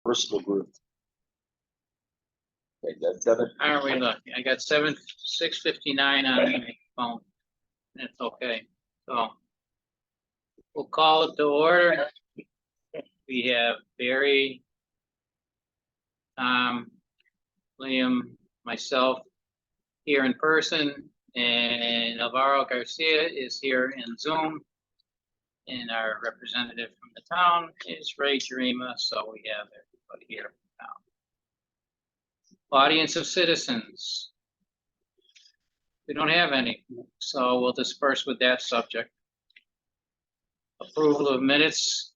personal group. Okay, that's 7. Are we looking? I got 6:59 on my phone. That's okay. So we'll call it to order. We have Barry, Liam, myself here in person, and Alvaro Garcia is here in Zoom. And our representative from the town is Ray Jarima, so we have everybody here now. Audience of citizens. We don't have any, so we'll disperse with that subject. Approval of minutes.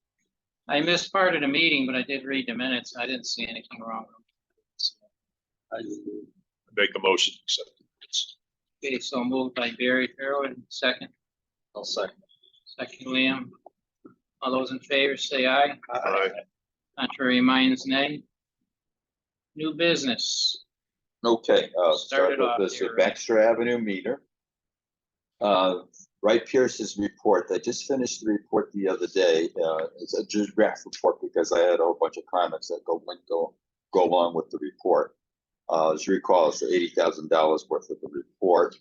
I missed part of the meeting, but I did read the minutes. I didn't see anything wrong with them. I make a motion to accept it. Okay, so moved by Barry Farrell, and second. I'll second. Second, Liam. All those in favor say aye. Aye. Contrary minds, nay. New business. Okay, start Started with off this here, right? Baxter Avenue meter. Wright Pierce's report. I just finished the report the other day. It's a draft report because I had a whole bunch of comments that go along with the report. As you recall, it's $80,000 worth of the report.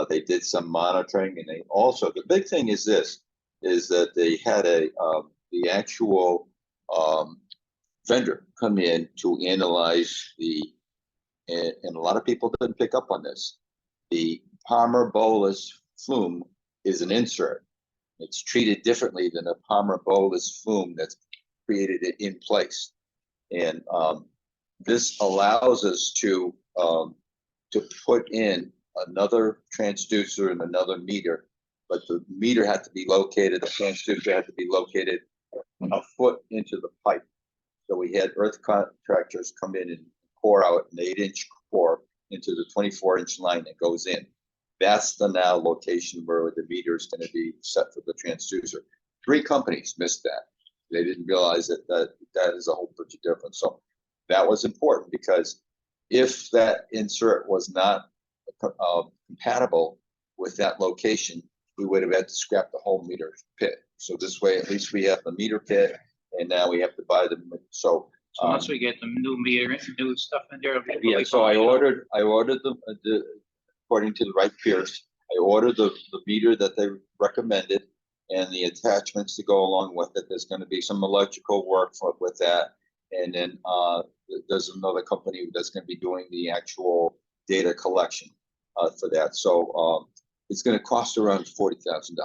They did some monitoring, and they also, the big thing is this, is that they had the actual vendor come in to analyze and a lot of people didn't pick up on this. The Palmer bolus flume is an insert. It's treated differently than a Palmer bolus flume that's created in place. And this allows us to put in another transducer and another meter, but the meter had to be located, the transducer had to be located a foot into the pipe. So we had earth contractors come in and pour out an 8-inch core into the 24-inch line that goes in. That's the now location where the meter is going to be set for the transducer. 3 companies missed that. They didn't realize that is a whole bunch of difference. So that was important because if that insert was not compatible with that location, we would have had to scrap the whole meter pit. So this way, at least we have the meter pit, and now we have to buy the. So Once we get the new meter, new stuff in there. yeah. So I ordered the according to the Wright Pierce. I ordered the meter that they recommended and the attachments to go along with it. There's going to be some electrical work with that, and then there's another company that's going to be doing the actual data collection for that. So it's going to cost around $40,000.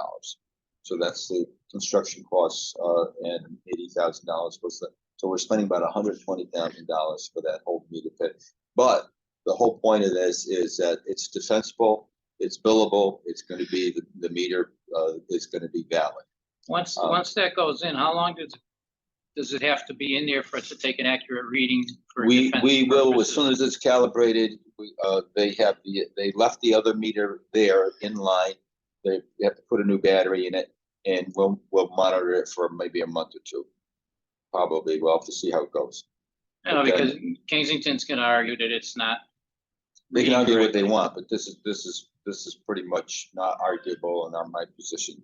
So that's the construction costs, and $80,000 was the. So we're spending about $120,000 for that whole meter pit. But the whole point of this is that it's defensible, it's billable, it's going to be the meter is going to be valid. Once that goes in, how long does it have to be in there for it to take an accurate reading? For We will, as purposes? soon as it's calibrated. They left the other meter there in line. They have to put a new battery in it, and we'll monitor it for maybe a month or 2. Probably we'll have to see how it goes. No, because Kensington's going to argue that it's not. They can argue what they want, but this is pretty much not arguable in my position.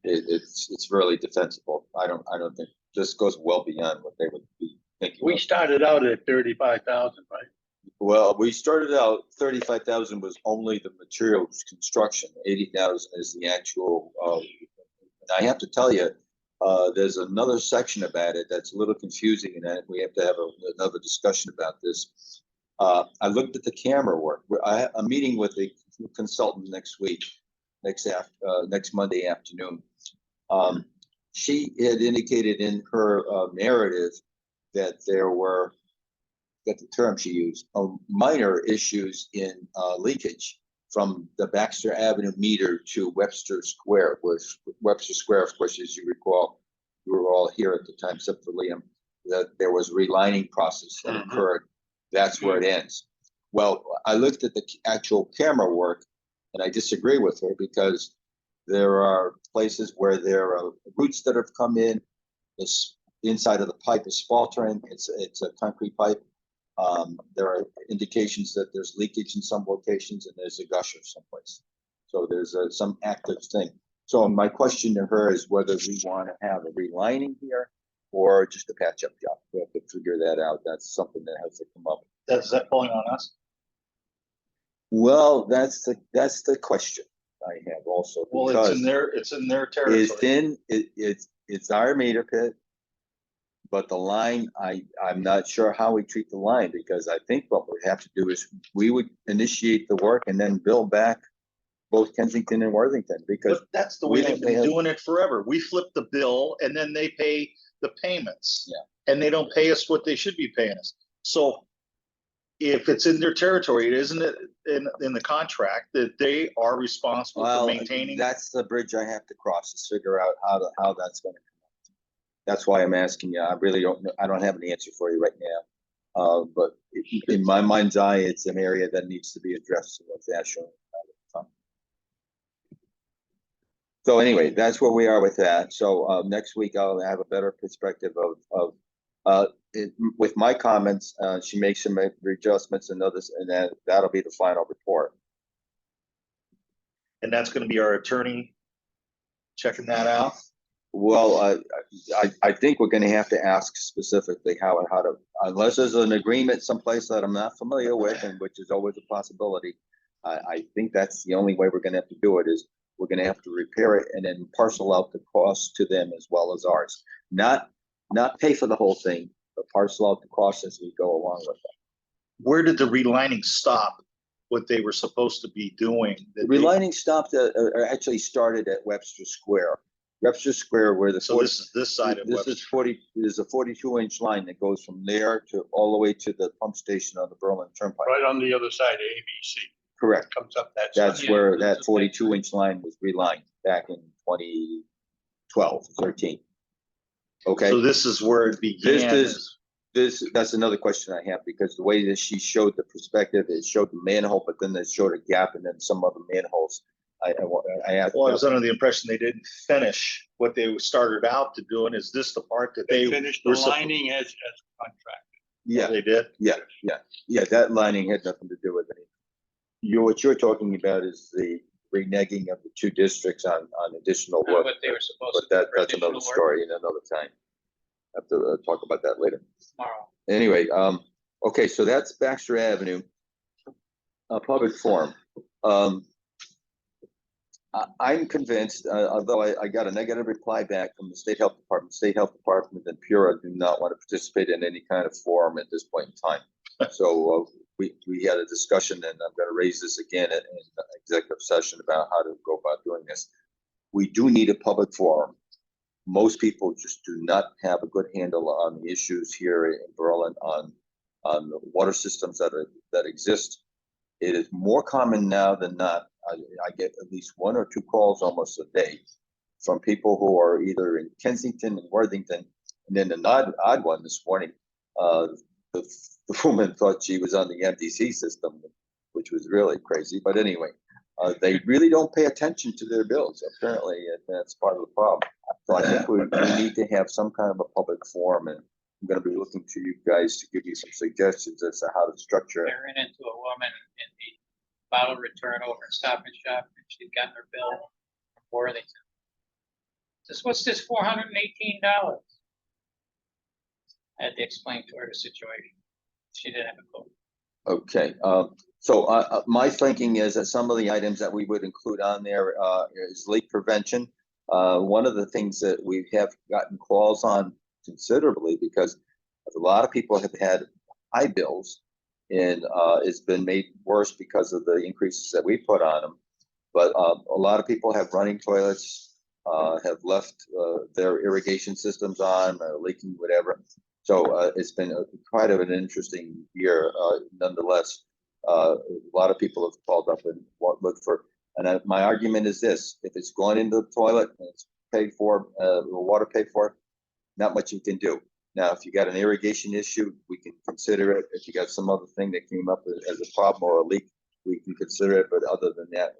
It's really defensible. I don't think this goes well beyond what they would be thinking. We started out at 35,000, right? Well, we started out 35,000 was only the materials construction. 80,000 is the actual. I have to tell you, there's another section about it that's a little confusing, and we have to have another discussion about this. I looked at the camera work. I'm meeting with a consultant next week, next Monday afternoon. She had indicated in her narrative that there were, get the term she used, minor issues in leakage from the Baxter Avenue meter to Webster Square, which Webster Square, of course, as you recall, we were all here at the time, except for Liam, that there was a relining process that occurred. That's where it ends. Well, I looked at the actual camera work, and I disagree with her because there are places where there are roots that have come in. This inside of the pipe is faltering. It's a concrete pipe. There are indications that there's leakage in some locations, and there's a gusher someplace. So there's some active thing. So my question to her is whether we want to have a relining here, or just a patch-up job. We have to figure that out. That's something that has to come up. Is that falling on us? Well, that's the question I have also. Well, because it's in their territory. It's our meter pit. But the line, I'm not sure how we treat the line, because I think what we have to do is we would initiate the work and then bill back both Kensington and Worthington, because But that's the way we they've don't been have- doing it forever. We flip the bill and then they pay the payments. Yeah. And they don't pay us what they should be paying us. So if it's in their territory, isn't it in the contract that they are responsible for well, maintaining? that's the bridge I have to cross to figure out how that's gonna come out. That's why I'm asking you. I really don't know. I don't have an answer for you right now. But in my mind's eye, it's an area that needs to be addressed in a fashion. So anyway, that's where we are with that. So next week I'll have a better perspective of with my comments. She makes some adjustments and others, and then that'll be the final report. And that's gonna be our attorney checking that out. Well, I think we're gonna have to ask specifically how to, unless there's an agreement someplace that I'm not familiar with, and which is always a possibility. I think that's the only way we're gonna have to do it, is we're gonna have to repair it and then parcel out the cost to them as well as ours. Not pay for the whole thing, but parcel out the cost as we go along with it. Where did the relining stop what they were supposed to be doing? The relining stopped actually started at Webster Square. Webster Square, where the So this is this side of this Webster. is 40. There's a 42-inch line that goes from there to all the way to the pump station on the Berlin Turnpike. Right on the other side, ABC Correct. comes up that side. That's Yeah, where that's that okay. 42-inch line was relined back in 2012, 13. Okay. So this is where it began. That's another question I have, because the way that she showed the perspective, it showed the manhole, but then it showed a gap and then some other manholes. I asked. Well, I was under the impression they didn't finish what they started out to do, and is this the part that They they finished the were supposed? lining as contracted. Yeah, They did? yeah, that lining had nothing to do with it. What you're talking about is the reneging of the two districts on additional Not work. what they were supposed But to do. that's another additional work story in another time. Have to talk about that later. Tomorrow. Anyway, okay, so that's Baxter Avenue. Public forum. I'm convinced, although I got a negative reply back from the State Health Department. State Health Department and Pura do not want to participate in any kind of forum at this point in time. So we had a discussion, and I'm going to raise this again in executive session about how to go about doing this. We do need a public forum. Most people just do not have a good handle on the issues here in Berlin on the water systems that exist. It is more common now than not. I get at least 1 or 2 calls almost a day from people who are either in Kensington and Worthington. And then the odd one this morning, the woman thought she was on the MDC system, which was really crazy. But anyway, they really don't pay attention to their bills. Apparently, and that's part of the problem. So I think we need to have some kind of a public forum, and I'm going to be looking to you guys to give you some suggestions as to how to structure it. I ran into a woman in the bottle return over at Stop and Shop, and she'd gotten her bill from Worthington. Says, what's this $418? I had to explain to her the situation. She didn't have a clue. Okay, so my thinking is that some of the items that we would include on there is leak prevention. One of the things that we have gotten calls on considerably, because a lot of people have had high bills, and it's been made worse because of the increases that we put on them. But a lot of people have running toilets, have left their irrigation systems on, leaking, whatever. So it's been quite of an interesting year, nonetheless. A lot of people have called up and looked for, and my argument is this: if it's going into the toilet and it's paid for, the water paid for, not much you can do. Now, if you got an irrigation issue, we can consider it. If you got some other thing that came up as a problem or a leak, we can consider it. But other than that,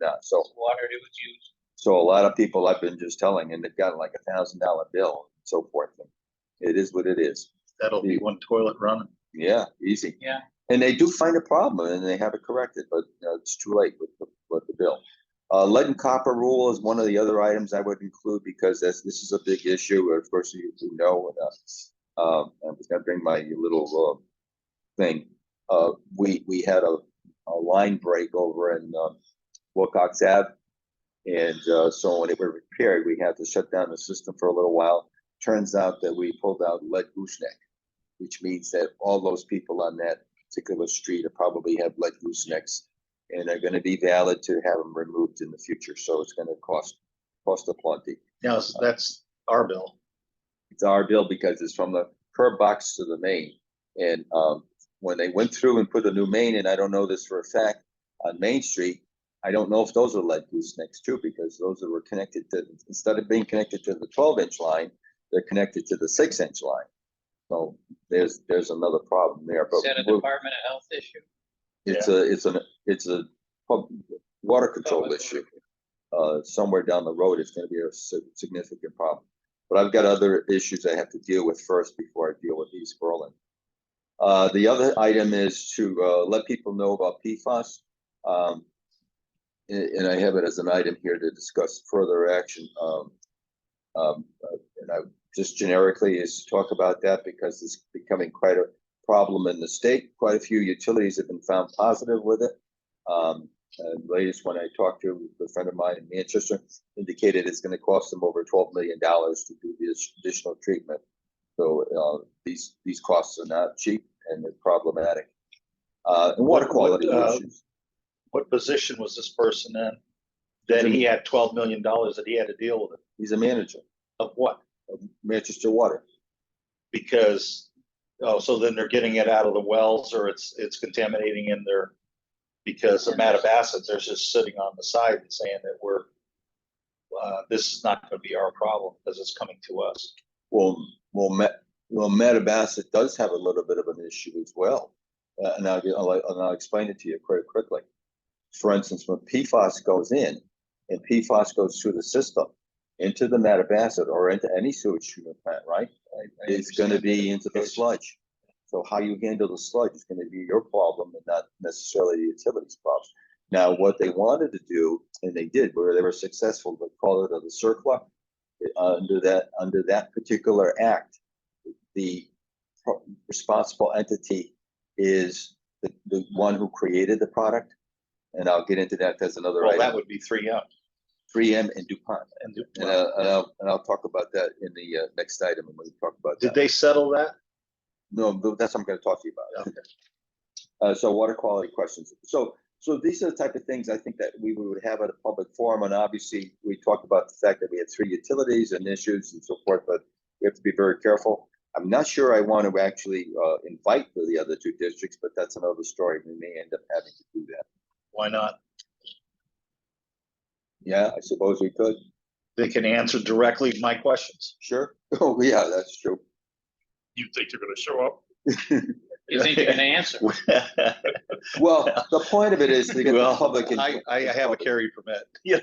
not. So Water that was used. So a lot of people I've been just telling, and they've got like $1,000 bill and so forth. And it is what it is. That'll be one toilet running. Yeah, easy. Yeah. And they do find a problem and they have it corrected, but it's too late with the bill. Lead and copper rule is one of the other items I would include because this is a big issue. Of course, you know, I'm just gonna bring my little thing. We had a line break over in Wilcox Ave, and so when it was repaired, we had to shut down the system for a little while. Turns out that we pulled out lead gooseneck, which means that all those people on that particular street probably have lead goosenecks, and are going to be valid to have them removed in the future. So it's going to cost a plenty. Now, that's our bill. It's our bill because it's from the curb box to the main. And when they went through and put a new main, and I don't know this for a fact, on Main Street, I don't know if those are lead goosenecks too, because those that were connected to, instead of being connected to the 12-inch line, they're connected to the 6-inch line. So there's another problem there. But Is that a Department of Health issue? it's a water control Public issue. Somewhere down the road, it's going to be a significant problem. But I've got other issues I have to deal with first before I deal with East Berlin. The other item is to let people know about PFAS. And I have it as an item here to discuss further action. And I just generically is talk about that because it's becoming quite a problem in the state. Quite a few utilities have been found positive with it. And latest one I talked to a friend of mine in Manchester indicated it's going to cost them over $12 million to do this additional treatment. So these costs are not cheap and they're problematic. And water quality issues. What position was this person in? That he had $12 million that he had to deal with it. He's a manager Of what? of Manchester Water. Because, oh, so then they're getting it out of the wells or it's contaminating in their, because of Mattabasset, they're just sitting on the side and saying that we're, this is not going to be our problem because it's coming to us. Well, Mattabasset does have a little bit of an issue as well. And I'll explain it to you quite quickly. For instance, when PFAS goes in and PFAS goes through the system into the Mattabasset or into any sewage treatment plant, right? It's going to be into the sludge. So how you handle the sludge is going to be your problem and not necessarily the utilities problem. Now, what they wanted to do, and they did, where they were successful, but call it the CERCLA, under that particular act, the responsible entity is the one who created the product. And I'll get into that as another Well, item. that would be 3M. 3M and DuPont. And And I'll talk about that in the next item when we talk about did that. they settle that? No, that's what I'm going to talk to you about. So water quality questions. So these are the type of things I think that we would have at a public forum. And obviously, we talked about the fact that we had 3 utilities and issues and so forth, but we have to be very careful. I'm not sure I want to actually invite the other 2 districts, but that's another story. We may end up having to do that. Why not? Yeah, I suppose we could. They can answer directly my questions. Sure. Oh, yeah, that's true. You think they're gonna show up? You think you're gonna answer? Well, the point of it is to get the Well, public, I have a carry permit. Yeah.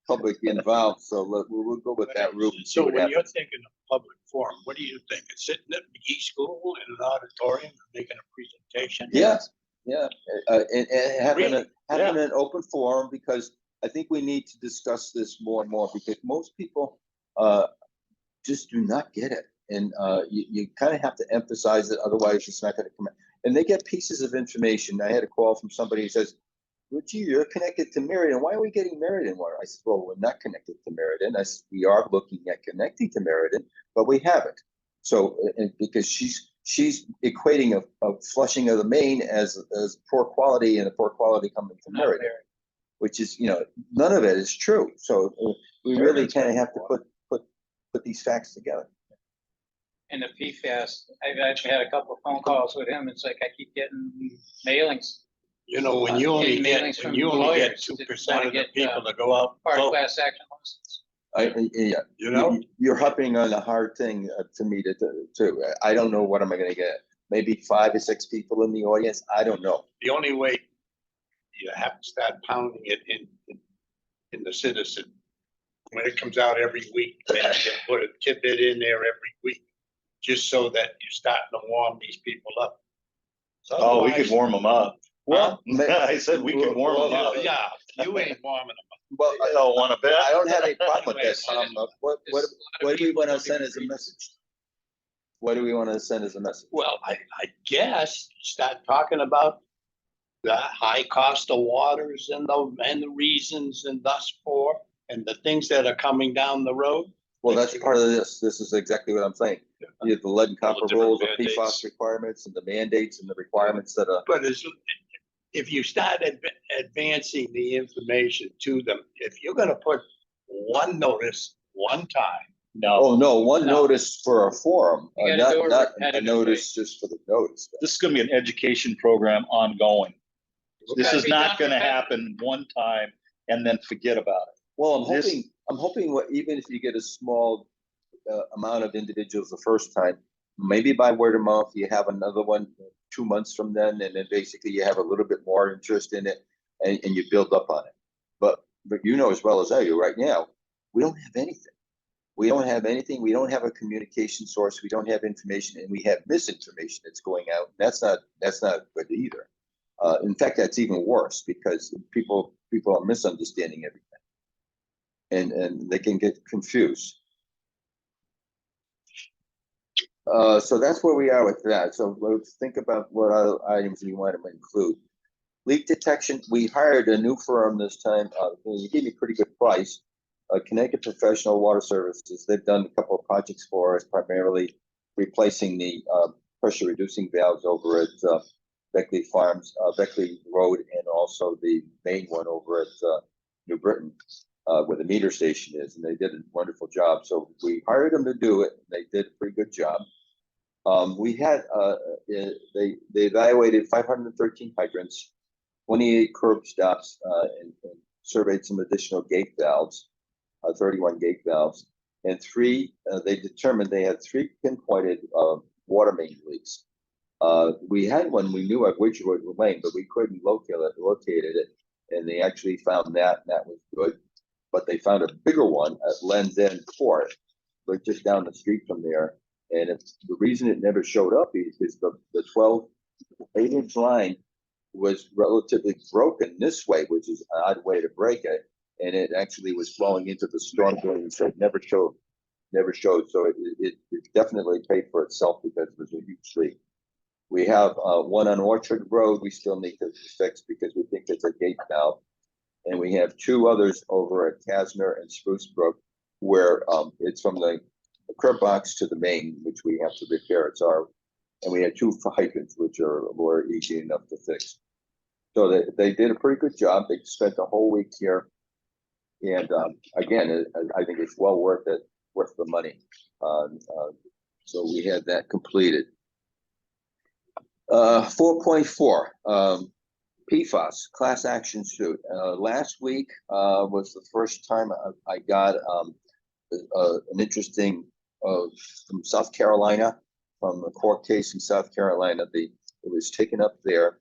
public involved. So we'll go with that route and see So what when you're happens. thinking of public forum, what do you think? Sitting at McGee School in an auditorium, making a presentation? Yeah, yeah, and having Really? an open forum, because I think we need to discuss this more and more because most people just do not get it. And you kind of have to emphasize it, otherwise it's not going to come out. And they get pieces of information. I had a call from somebody who says, well, gee, you're connected to Meriden. Why are we getting Meriden water? I said, well, we're not connected to Meriden. I said, we are looking at connecting to Meriden, but we haven't. So, and because she's equating a flushing of the main as poor quality and a poor quality coming from Not Meriden, very. which is, none of it is true. So we really kind of have to put these facts together. And the PFAS, I've actually had a couple of phone calls with him. It's like I keep getting mailings, You know, when you only Getting get, mailings when from you only get lawyers 2% that of wanna the get, people to go out, part of vote, class action lawsuits. Yeah, you know? you're hopping on a hard thing to me to too. I don't know what am I going to get. Maybe 5 or 6 people in the audience. I don't know. The only way you have to start pounding it in the citizen. When it comes out every week, then you put a tidbit in there every week, just so that you're starting to warm these people up. Oh, we could warm them up. Well, I said we can warm them up. Yeah, you ain't warming them. well, I don't want to bet. I don't have any problem with that. Anyways, What do we want to send as a message? What do we want to send as a message? Well, I guess start talking about the high cost of waters and the reasons and thus for, and the things that are coming down the road. Well, that's part of this. This is exactly what I'm saying. You have the lead and All the copper different rules, the PFAS mandates. requirements and the mandates and the requirements that are. But if you start advancing the information to them, if you're gonna put one notice, one time, No, Oh, no, one No. notice for a forum, You gotta do not it a repetitively. notice just for the notice. this is gonna be an education program ongoing. This gotta is be not done gonna repetitively. happen one time and then forget about it. Well, This- I'm hoping what, even if you get a small amount of individuals the first time, maybe by word of mouth, you have another one 2 months from then, and then basically you have a little bit more interest in it and you build up on it. But you know as well as I do right now, we don't have anything. We don't have anything. We don't have a communication source. We don't have information, and we have misinformation that's going out. That's not good either. In fact, that's even worse because people are misunderstanding everything, and they can get confused. So that's where we are with that. So let's think about what other items we want to include. Leak detection, we hired a new firm this time. They gave me a pretty good price. Connecticut Professional Water Services, they've done a couple of projects for us, primarily replacing the pressure reducing valves over at Beckley Farms, Beckley Road, and also the main one over at New Britain, where the meter station is, and they did a wonderful job. So we hired them to do it. They did a pretty good job. We had they evaluated 513 hydrants, 28 curb stops, and surveyed some additional gate valves, 31 gate valves, and they determined they had 3 pinpointed water main leaks. We had one we knew at Widgewood Lane, but we couldn't located it, and they actually found that, and that was good. But they found a bigger one at Lens End Court, but just down the street from there. And the reason it never showed up is the 12 8-inch line was relatively broken this way, which is an odd way to break it. And it actually was flowing into the storm drain, so it never showed. So it definitely paid for itself because it was a huge leak. We have one on Orchard Road we still need to fix because we think it's a gate valve. And we have 2 others over at Casner and Spruce Brook where it's from the curb box to the main, which we have to repair. And we had 2 hydrants, which were easy enough to fix. So they did a pretty good job. They spent the whole week here. And again, I think it's well worth the money. So we had that completed. 4.4, PFAS, class action suit. Last week was the first time I got an interesting from South Carolina, from a court case in South Carolina. It was taken up there.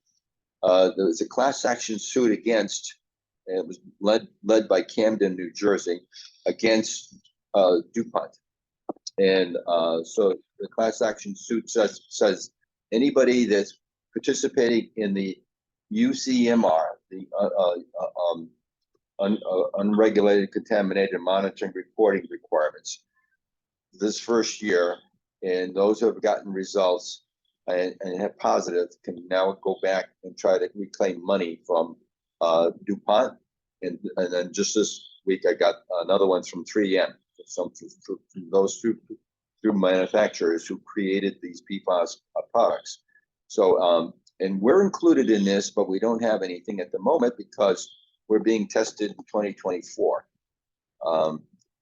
There was a class action suit against, and it was led by Camden, New Jersey, against DuPont. And so the class action suit says anybody that's participating in the UCMR, the unregulated contaminated monitoring reporting requirements, this first year, and those who have gotten results and have positive can now go back and try to reclaim money from DuPont. And then just this week, I got another one from 3M, from those two manufacturers who created these PFAS products. So, and we're included in this, but we don't have anything at the moment because we're being tested in 2024.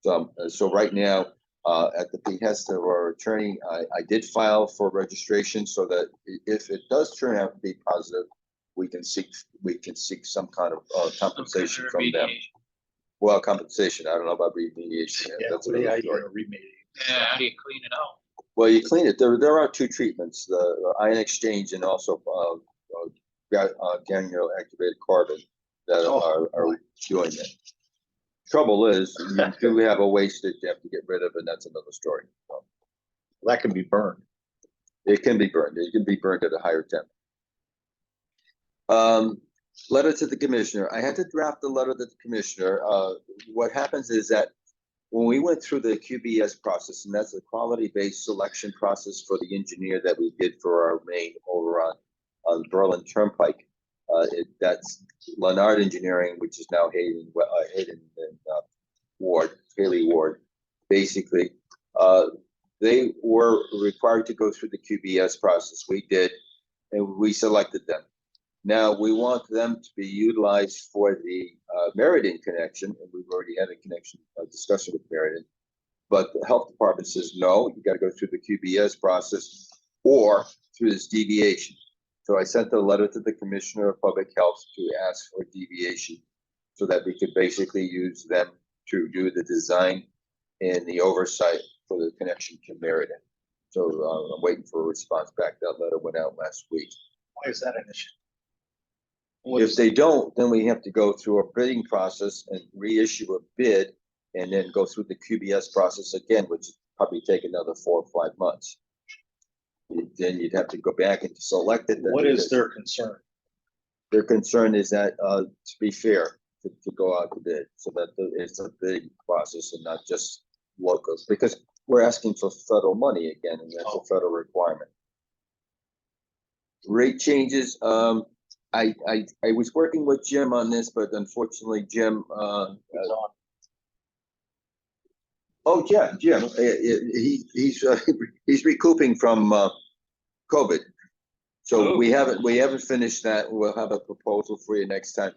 So right now, at the behest of our attorney, I did file for registration so that if it does turn out to be positive, we can seek some kind of compensation from them. Well, compensation, I don't know about remediation. Yeah, That's what are another you story. gonna remediate? Yeah, how do you clean it out? Well, you clean it. There are 2 treatments: the ion exchange and also granule activated carbon that are doing it. Trouble is, you do have a waste that you have to get rid of, and that's another story. So That can be burned. it can be burned. It can be burned at a higher temp. Letter to the commissioner. I had to draft the letter to the commissioner. What happens is that when we went through the QBS process, and that's a quality-based selection process for the engineer that we did for our main over on Berlin Turnpike. That's Leonard Engineering, which is now Hayden and Ward, Haley Ward. Basically, they were required to go through the QBS process. We did, and we selected them. Now we want them to be utilized for the Meriden connection, and we've already had a discussion with Meriden. But the health department says, no, you gotta go through the QBS process or through this deviation. So I sent a letter to the Commissioner of Public Health to ask for deviation so that we could basically use them to do the design and the oversight for the connection to Meriden. So I'm waiting for a response back. That letter went out last week. Why is that an issue? If they don't, then we have to go through a bidding process and reissue a bid and then go through the QBS process again, which probably take another 4 or 5 months. Then you'd have to go back and select it. What is their concern? Their concern is that, to be fair, to go out to bid, so that it's a bidding process and not just locals, because we're asking for federal money again, and that's a federal requirement. Rate changes, I was working with Jim on this, but unfortunately, Jim, oh, yeah, Jim, he's recouping from, COVID. So we haven't finished that. We'll have a proposal for you next time.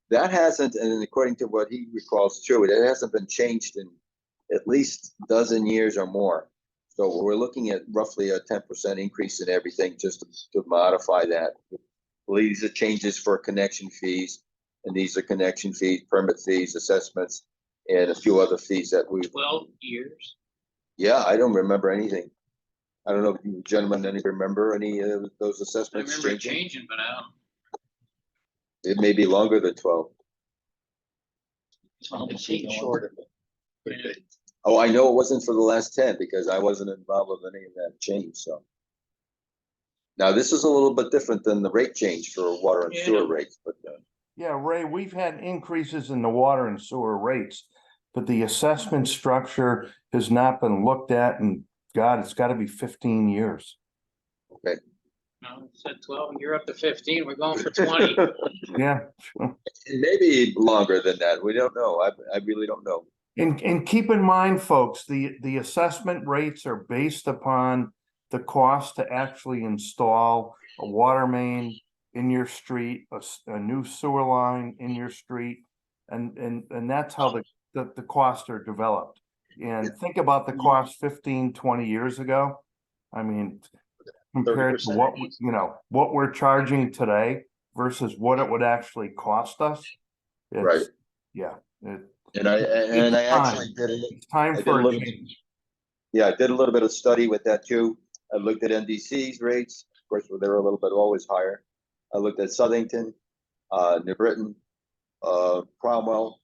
That hasn't, and according to what he recalls too, it hasn't been changed in at least a dozen years or more. So we're looking at roughly a 10% increase in everything just to modify that. These are changes for connection fees, and these are connection fees, permit fees, assessments, and a few other fees that we. 12 years. Yeah, I don't remember anything. I don't know if you gentlemen remember any of those I assessments remember it changing. changing, but I It may be longer than 12. It seems short of it. don't. Could be. Oh, I know it wasn't for the last 10 because I wasn't involved with any of that change, so. Now, this is a little bit different than the rate change for water and sewer rates, but Yeah, Ray, we've had increases in the water and sewer rates, but the assessment structure has not been looked at, and God, it's gotta be 15 years. okay. No, it said 12, and you're up to 15. We're going for 20. Yeah, Maybe longer than that. We don't know. I really don't know. and keep in mind, folks, the assessment rates are based upon the cost to actually install a water main in your street, a new sewer line in your street, and that's how the costs are developed. And think about the cost 15, 20 years ago. I mean, compared to 30% what, increase. what we're charging today versus what it would actually cost us. it's- Right. Yeah, And I actually did it's time I did for a a little bit. change. Yeah, I did a little bit of study with that too. I looked at NDC's rates. Of course, they were a little bit always higher. I looked at Southington, New Britain, Cromwell,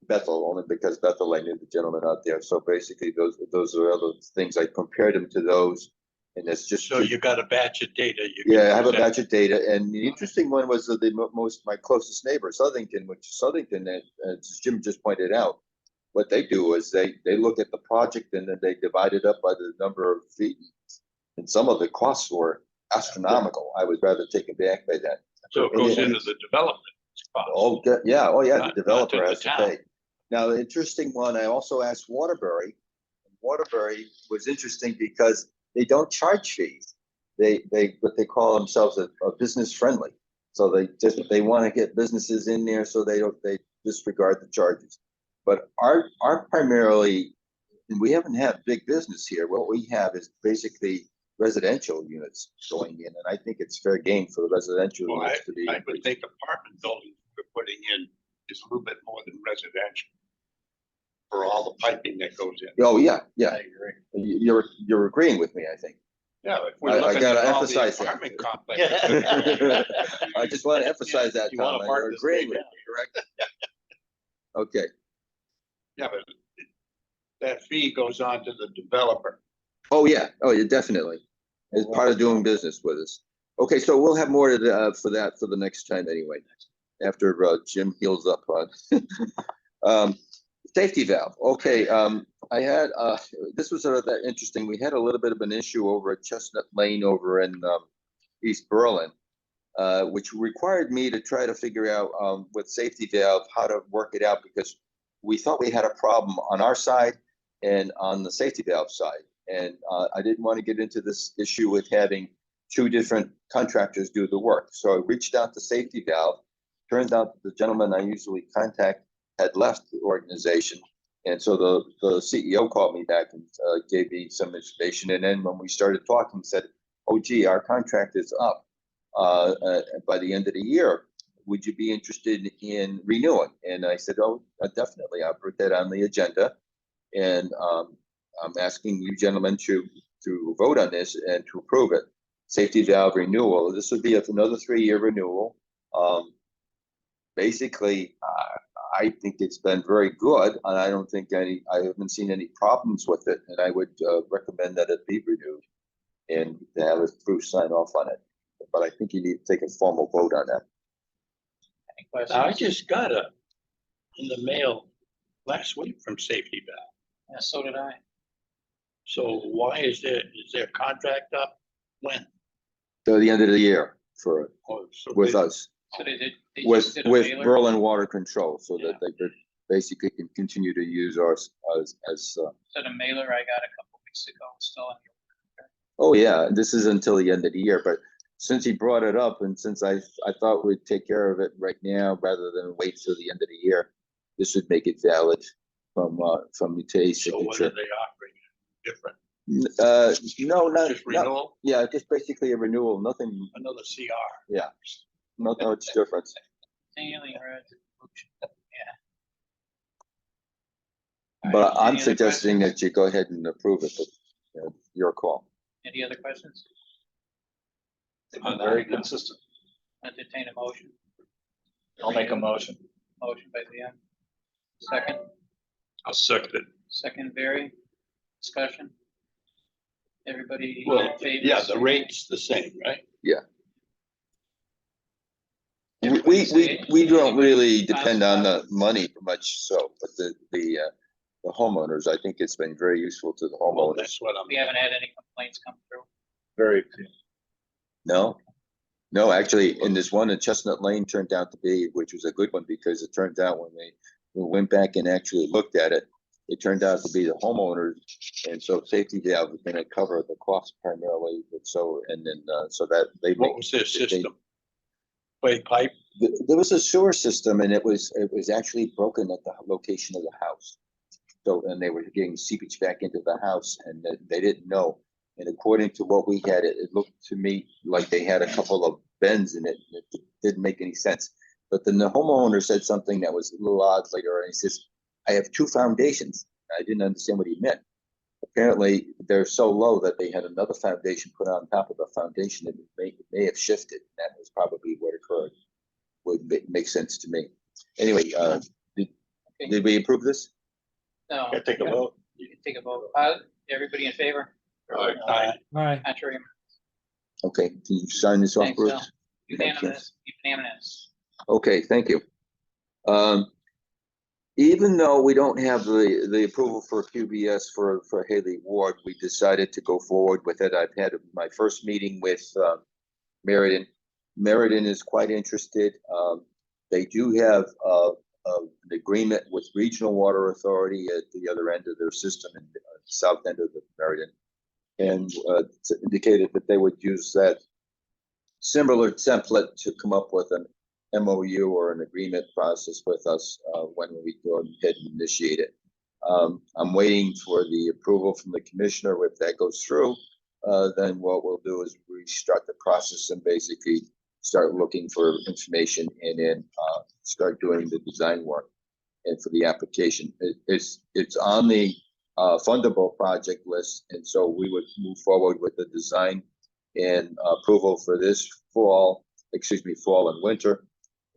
Bethel, only because Bethel, I knew the gentleman out there. So basically, those are other things. I compared them to those, and it's just. So you got a batch of data. You can Yeah, I have a present. batch of data, and the interesting one was my closest neighbor, Southington, as Jim just pointed out. What they do is they look at the project and then they divide it up by the number of feet. And some of the costs were astronomical. I was rather taken back by that. So it goes into the development cost. Oh, yeah, oh, yeah, Not- the not to developer the has to town. pay. Now, the interesting one, I also asked Waterbury. Waterbury was interesting because they don't charge fees. What they call themselves a business friendly. So they want to get businesses in there, so they disregard the charges. But our primarily, and we haven't had big business here. What we have is basically residential units going in, and I think it's fair game for the residential Well, units to be. I would think apartment buildings we're putting in is a little bit more than residential. For all the piping that goes in. Oh, yeah, yeah. I agree. You're agreeing with me, I think. Yeah, if we're I looking gotta at all the emphasize that. apartment complexes. I just want to emphasize that, You wanna Tom. mark You're this agreeing thing with down. me, correct? Okay, Yeah, but that fee goes on to the developer. oh, yeah, definitely. It's part of doing business with us. Okay, so we'll have more to for that for the next time anyway, after Jim heals up on. Safety valve. Okay, I had this was that interesting. We had a little bit of an issue over at Chestnut Lane over in East Berlin, which required me to try to figure out with safety valve how to work it out, because we thought we had a problem on our side and on the safety valve side. And I didn't want to get into this issue with having two different contractors do the work. So I reached out to safety valve. Turns out that the gentleman I usually contact had left the organization. And so the CEO called me back and gave me some information. And then when we started talking, said, oh, gee, our contract is up by the end of the year. Would you be interested in renewing? And I said, oh, definitely. I'll put that on the agenda. And I'm asking you gentlemen to vote on this and to approve it. Safety valve renewal. This would be another 3-year renewal. Basically, I think it's been very good, and I haven't seen any problems with it, and I would recommend that it be renewed and to have Bruce sign off on it. But I think you need to take a formal vote on that. Any questions? I just got in the mail last week from Safety Valve. Yeah, so did I. So why is their contract up? When? To the end of the year with they- us, So they just with did a mailer? Berlin Water Control, so Yeah. that they could basically can continue to use ours as So the mailer I got a couple weeks ago is still in oh yeah, this is until the end of the year, but since he brought it up and since I thought we'd take care of it right now rather than wait till the end of the year, this would make it valid from today's So what are signature. they offering? Different, No, not, just no, renewal, yeah, just basically a renewal, nothing, another CR. no, it's different. continuing resolution. But Any I'm other suggesting questions? that you go ahead and approve it, but your call. Any other questions? Very consistent. Entertain a motion. I'll make a motion. Motion by Liam. Second, I'll second it. second, Barry. Discussion. Everybody Well, in favor? yeah, the rate's the same, right? We don't really depend on the money much, so, but the homeowners, I think it's been very useful to the Well, homeowners. that's what We haven't had any complaints come through. Very. No, actually, in this one in Chestnut Lane turned out to be, which was a good one, because it turned out when we went back and actually looked at it, it turned out to be the homeowners, and so safety valve is gonna cover the cost primarily, so, and then, so that they make. What was their system? Clay pipe? There was a sewer system and it was actually broken at the location of the house. So, and they were getting seepage back into the house and they didn't know. And according to what we had, it looked to me like they had a couple of bends in it. And it didn't make any sense. But then the homeowner said something that was a little odd later, and he says, I have 2 foundations. I didn't understand what he meant. Apparently, they're so low that they had another foundation put on top of the foundation, and it may have shifted. That was probably what occurred. Would make sense to me. Anyway, did we approve this? No. Gotta take a vote. You can take a vote. Everybody in favor? Aye. Contrary? Okay, can you sign this off, Thanks, Bill. Bruce? Unanimous, unanimous. Okay, thank you. Even though we don't have the approval for QBS for Haley Ward, we decided to go forward with it. I've had my first meeting with Meriden. Meriden is quite interested. They do have an agreement with Regional Water Authority at the other end of their system in the south end of the Meriden, and indicated that they would use that similar template to come up with an MOU or an agreement process with us when we go ahead and initiate it. I'm waiting for the approval from the commissioner. If that goes through, then what we'll do is restart the process and basically start looking for information and then start doing the design work and for the application. It's on the fundable project list, and so we would move forward with the design and approval for this fall and winter,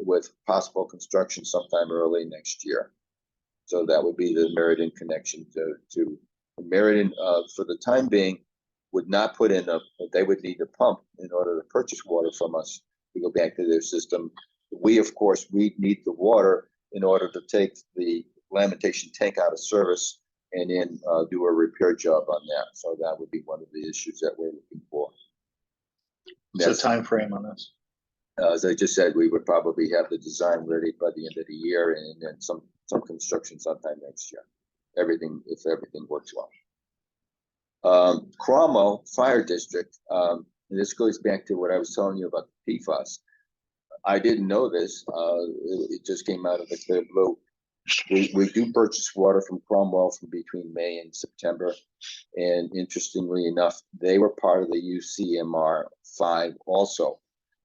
with possible construction sometime early next year. So that would be the Meriden connection to Meriden. For the time being, would not put in they would need a pump in order to purchase water from us to go back to their system. We, of course, we need the water in order to take the lamentation tank out of service and then do a repair job on that. So that would be one of the issues that we're looking for. What's the time frame on this? As I just said, we would probably have the design ready by the end of the year, and then some construction sometime next year. If everything works well. Cromwell Fire District, and this goes back to what I was telling you about the PFAS. I didn't know this, it just came out of the clear blue. We do purchase water from Cromwell from between May and September. And interestingly enough, they were part of the UCMR 5 also.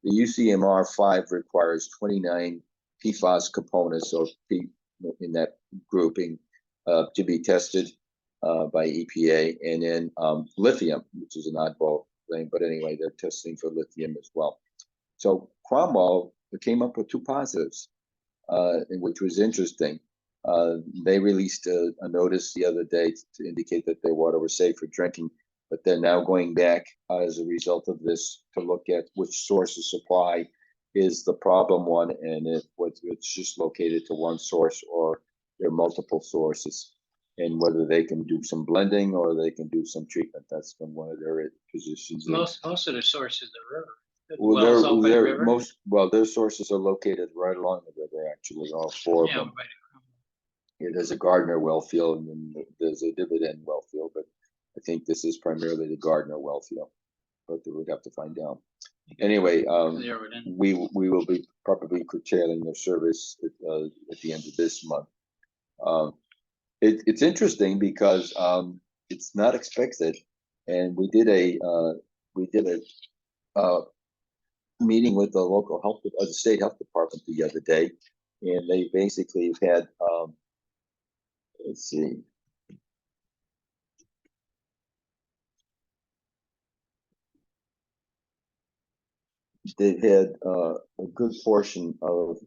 The UCMR 5 requires 29 PFAS components or in that grouping to be tested by EPA, and then lithium, which is an oddball thing, but anyway, they're testing for lithium as well. So Cromwell came up with 2 positives, which was interesting. They released a notice the other day to indicate that their water was safe for drinking, but they're now going back as a result of this to look at which source of supply is the problem one, and if it's just located to one source or there are multiple sources, and whether they can do some blending or they can do some treatment. That's been one of their positions. Most of the sources are river. Well, Wells out by the river. their sources are located right along the river, actually, all 4 of Yeah, them. by the Yeah, there's a Gardner well field and then there's a Dividend well field, but I think this is primarily the Gardner well field, but we'd have to find out. Anyway, There it is. we will be probably curtailing their service at the end of this month. It's interesting because it's not expected, and we did a meeting with the local health, the state health department the other day, and they basically had let's see. They had a good portion of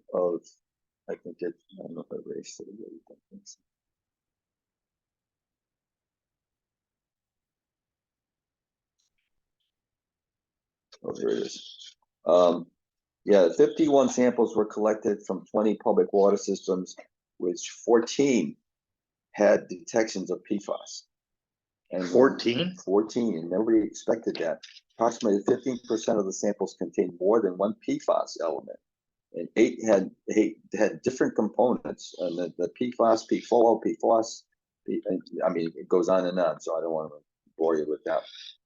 I think it, I don't know if I erased it. Oh, here it is. Yeah, 51 samples were collected from 20 public water systems, which 14 had detections of PFAS. And 14? 14, and nobody expected that. Approximately 15% of the samples contained more than one PFAS element, and 8 had different components. And the PFAS, PFOA, PFOS, I mean, it goes on and on. So I don't want to bore you with that.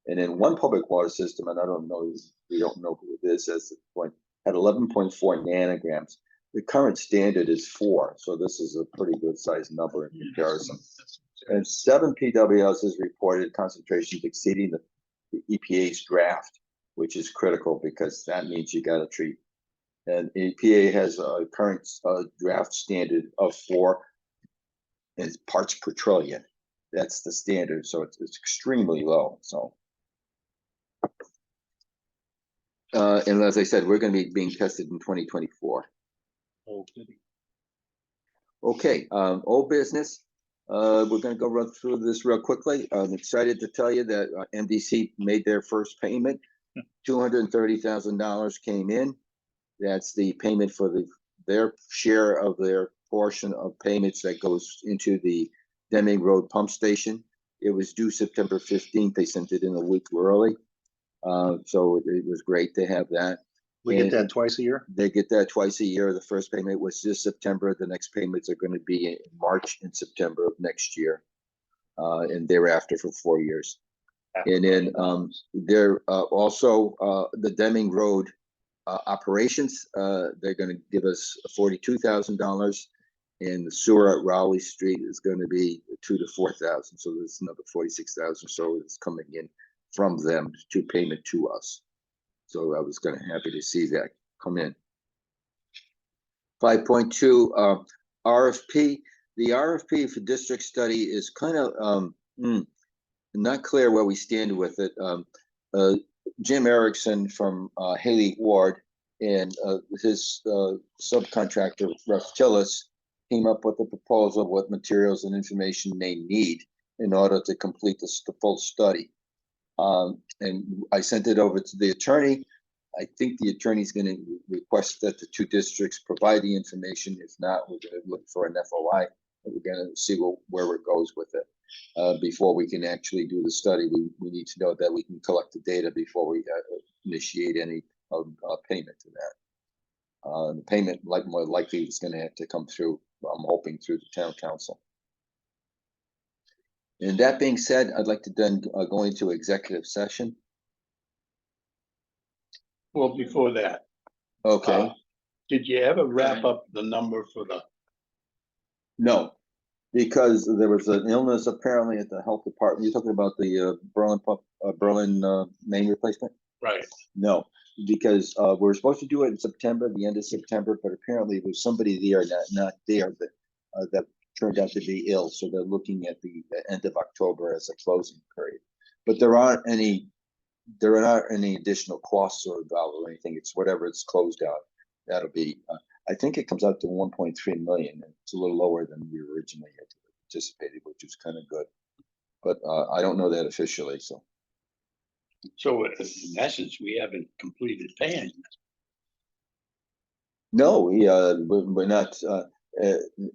And in one public water system, and I don't know, we don't know who it is at this point, had 11.4 nanograms. The current standard is 4, so this is a pretty good sized number in comparison. And 7 PWLs is reported concentrations exceeding the EPA's draft, which is critical because that means you got to treat. And EPA has a current draft standard of 4 parts per trillion. That's the standard, so it's extremely low. So, and as I said, we're going to be being tested in 2024. Oh, goody. Okay, old business. We're going to go run through this real quickly. I'm excited to tell you that MDC made their first payment. $230,000 came in. That's the payment for their share of their portion of payments that goes into the Deming Road pump station. It was due September 15th. They sent it in a week early. So it was great to have that. We get that twice a year? They get that twice a year. The first payment was this September. The next payments are going to be in March and September of next year, and thereafter for 4 years. And then they're also the Deming Road operations. They're going to give us $42,000, and the sewer at Rowley Street is going to be $2,000 to $4,000. So there's another $46,000. So it's coming in from them to payment to us. So I was kind of happy to see that come in. 5.2 RFP. The RFP for district study is kind of not clear where we stand with it. Jim Erickson from Haley Ward and his subcontractor, Russ Tillis, came up with a proposal of what materials and information they need in order to complete the full study. And I sent it over to the attorney. I think the attorney's gonna request that the two districts provide the information. If not, we're gonna look for an FOI. And we're gonna see where it goes with it. Before we can actually do the study, we need to know that we can collect the data before we initiate any payment to that. The payment more likely is gonna have to come through, I'm hoping through the town council. And that being said, I'd like to then go into executive session. Well, before that, Okay, did you ever wrap up the number for the, no, because there was an illness apparently at the health department. You're talking about the Berlin main replacement? right? No, because we're supposed to do it in September, the end of September, but apparently there's somebody there not there that turned out to be ill, so they're looking at the end of October as a closing period. But there aren't any additional costs or involved or anything. It's whatever it's closed out. That'll be. I think it comes out to 1.3 million. It's a little lower than we originally had anticipated, which is kind of good. But I don't know that officially. So So in essence, we haven't completed paying. no, we're not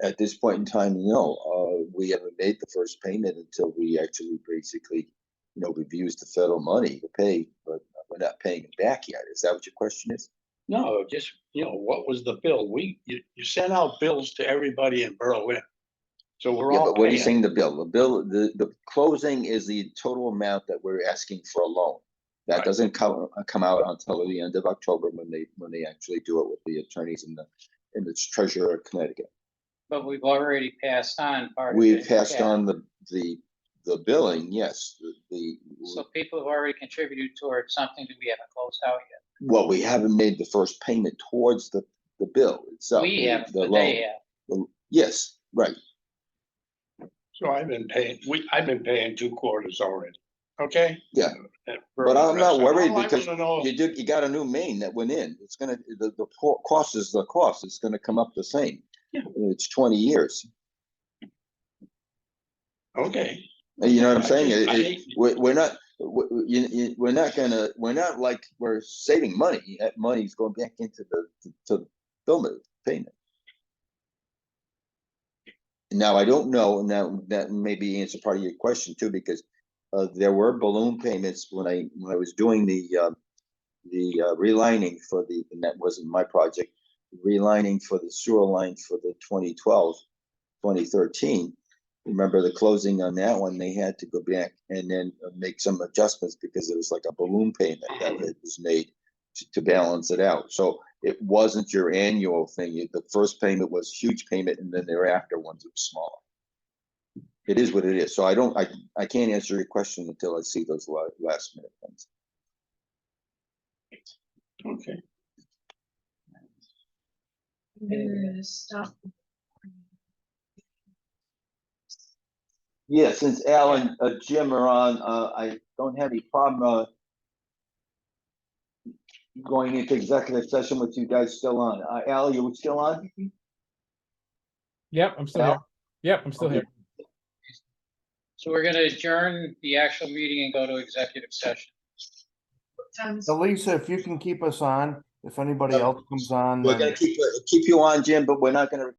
at this point in time. No, we haven't made the first payment until we actually basically, we've used the federal money to pay, but we're not paying it back yet. Is that what your question is? No, just, what was the bill? You sent out bills to everybody in Berlin. So we're Yeah, all but what are you paying. saying, the bill? The closing is the total amount that we're asking for a loan. That Right. doesn't come out until the end of October when they actually do it with the attorneys in the treasurer of Connecticut. But we've already passed on part of it. We've passed Yeah. on the billing, yes, So people have already contributed towards something that we haven't closed out yet. well, we haven't made the first payment towards the bill itself. We have, the but loan. they have. Yes, right. So I've been paying 2 quarters already. Okay? Yeah. At But I'm Berlin not Restaurant. worried All I because wanna know- you got a new main that went in. It's gonna, the cost is the cost. It's gonna come up the same. Yeah. It's 20 years. Okay. You know what I'm I saying? just- We're not like we're saving money. That money's going back into the bill payment. Now, I don't know, and that maybe answer part of your question too, because there were balloon payments when I was doing the relining for and that wasn't my project, relining for the sewer line for the 2013. Remember the closing on that one, they had to go back and then make some adjustments because it was like a balloon payment that was made to balance it out. So it wasn't your annual thing. The first payment was huge payment and then thereafter ones were smaller. It is what it is. So I can't answer your question until I see those last minute things. Okay. Stop. Yeah, since Al and Jim are on, I don't have any problem going into executive session with you guys still on. Al, you still on? Yep, I'm still here. Al? Yep, I'm still Okay. here. So we're gonna adjourn the actual meeting and go to executive session. Elisa, if you can keep us on, if anybody Yep. else comes on, We're then. gonna keep you on, Jim, but we're not gonna